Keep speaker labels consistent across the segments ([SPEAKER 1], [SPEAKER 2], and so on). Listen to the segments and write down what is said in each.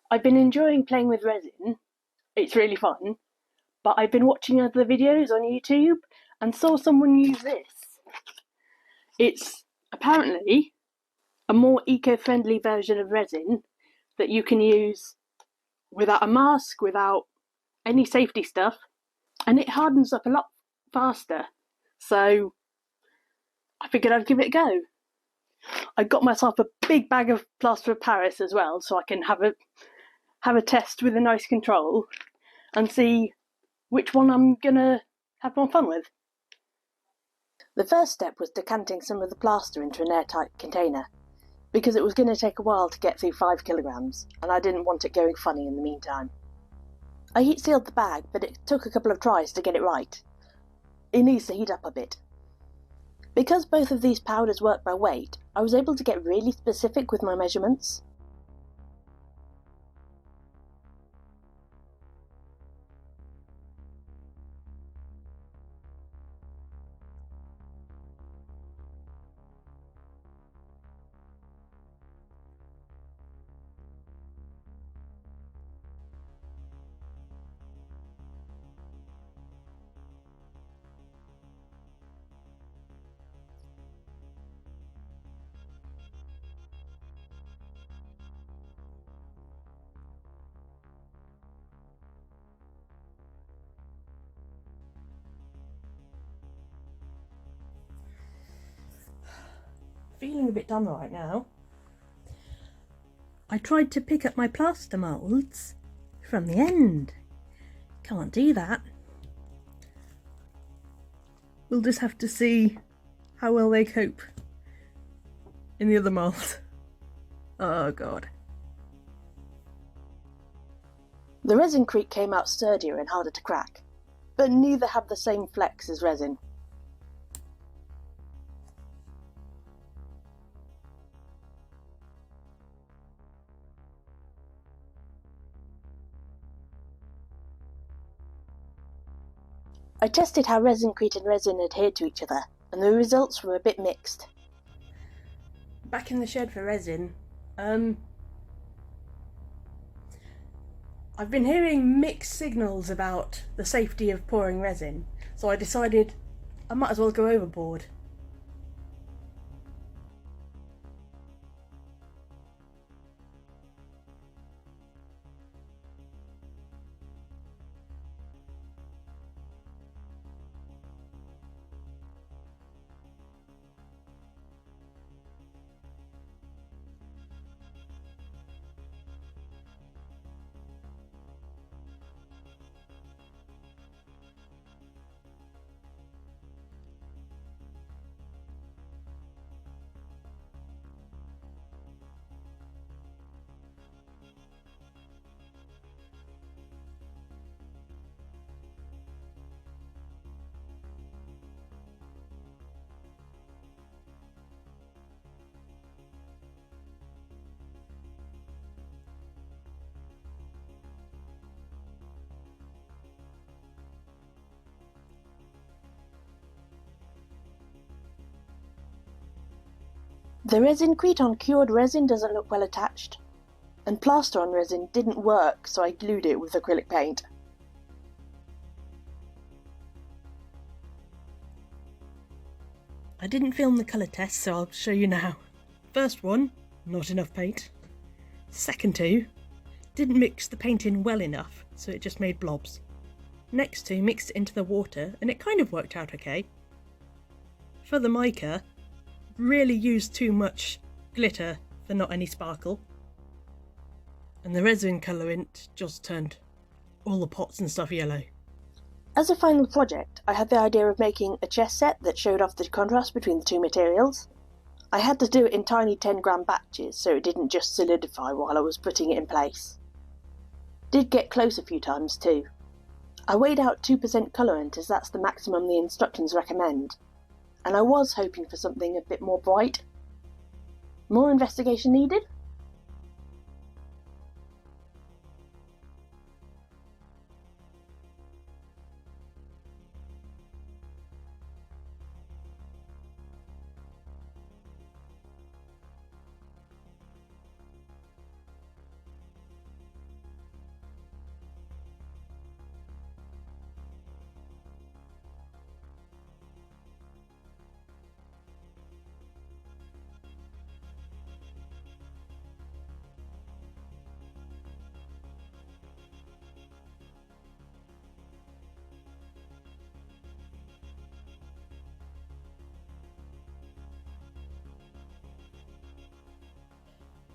[SPEAKER 1] I've been enjoying playing with resin. It's really fun. But I've been watching other videos on YouTube and saw someone use this. It's apparently a more eco-friendly version of resin that you can use without a mask, without any safety stuff, and it hardens up a lot faster. So I figured I'd give it a go. I got myself a big bag of plaster of Paris as well, so I can have a test with a nice control and see which one I'm gonna have more fun with. The first step was decanting some of the plaster into an airtight container, because it was going to take a while to get through 5 kilograms, and I didn't want it going funny in the meantime. I heat sealed the bag, but it took a couple of tries to get it right. It needs to heat up a bit. Because both of these powders work by weight, I was able to get really specific with my measurements. Feeling a bit done right now. I tried to pick up my plaster moulds from the end. Can't do that. We'll just have to see how well they cope in the other mould. Oh god. The Resincrete came out sturdier and harder to crack, but neither have the same flex as resin. I tested how Resincrete and resin adhered to each other, and the results were a bit mixed. Back in the shed for resin, I've been hearing mixed signals about the safety of pouring resin, so I decided I might as well go overboard. The Resincrete on cured resin doesn't look well attached, and plaster on resin didn't work, so I glued it with acrylic paint. I didn't film the colour test, so I'll show you now. First one, not enough paint. Second two, didn't mix the paint in well enough, so it just made blobs. Next two, mixed it into the water, and it kind of worked out okay. For the mica, really used too much glitter for not any sparkle. And the resin colourant just turned all the pots and stuff yellow. As a final project, I had the idea of making a chess set that showed off the contrast between the two materials. I had to do it in tiny 10-gram batches so it didn't just solidify while I was putting it in place. Did get close a few times too. I weighed out 2% colourant as that's the maximum the instructions recommend, and I was hoping for something a bit more bright. More investigation needed?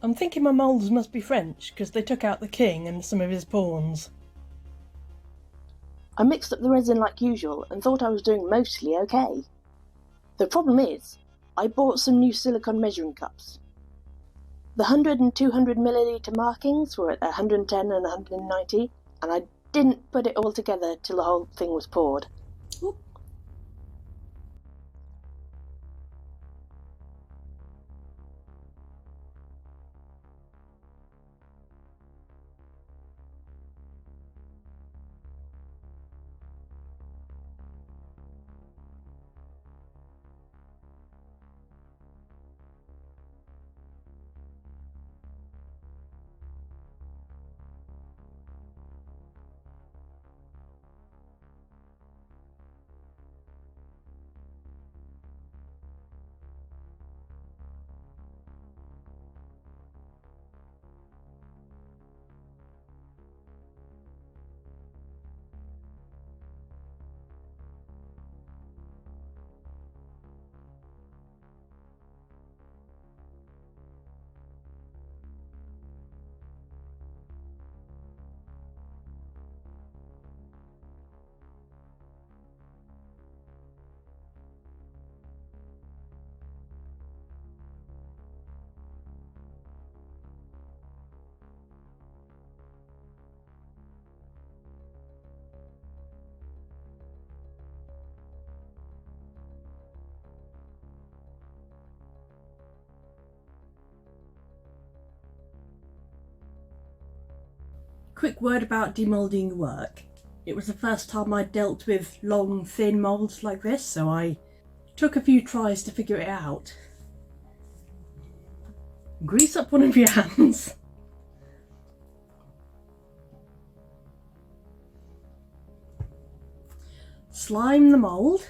[SPEAKER 1] I'm thinking my moulds must be French, because they took out the king and some of his pawns. I mixed up the resin like usual and thought I was doing mostly okay. The problem is, I bought some new silicone measuring cups. The 100 and 200 milliliter markings were at 110 and 190, and I didn't put it all together till the whole thing was poured. Oop. Quick word about demoulding work. It was the first time I dealt with long, thin moulds like this, so I took a few tries to figure it out. Grease up one of your hands. Slime the mould.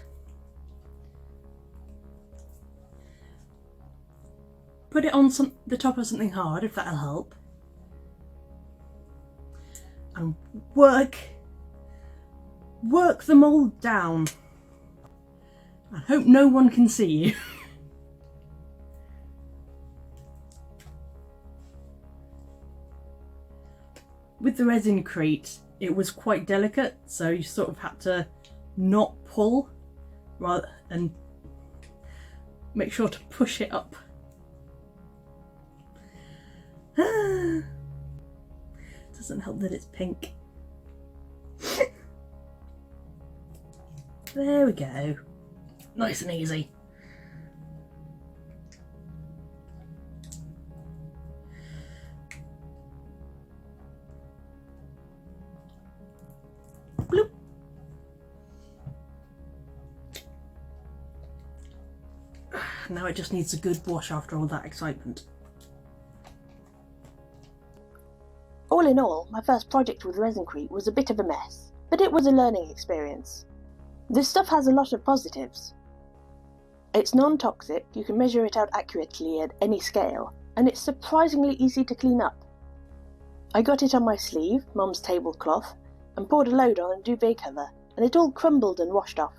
[SPEAKER 1] Put it on the top of something hard, if that'll help. And work the mould down. I hope no one can see you. With the Resincrete, it was quite delicate, so you sort of had to not pull rather and make sure to push it up. Doesn't help that it's pink. There we go. Nice and easy. Bloop. Now it just needs a good wash after all that excitement. All in all, my first project with Resincrete was a bit of a mess, but it was a learning experience. This stuff has a lot of positives. It's non-toxic, you can measure it out accurately at any scale, and it's surprisingly easy to clean up. I got it on my sleeve, Mum's tablecloth, and poured a load on a duvet cover, and it all crumbled and washed off.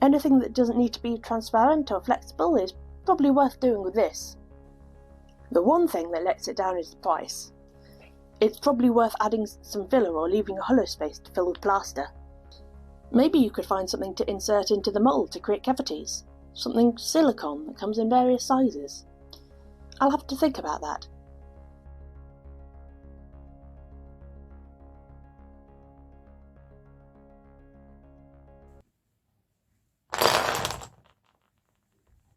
[SPEAKER 1] Anything that doesn't need to be transparent or flexible is probably worth doing with this. The one thing that lets it down is the price. It's probably worth adding some filler or leaving a hollow space to fill with plaster. Maybe you could find something to insert into the mould to create cavities. Something silicone that comes in various sizes. I'll have to think about that.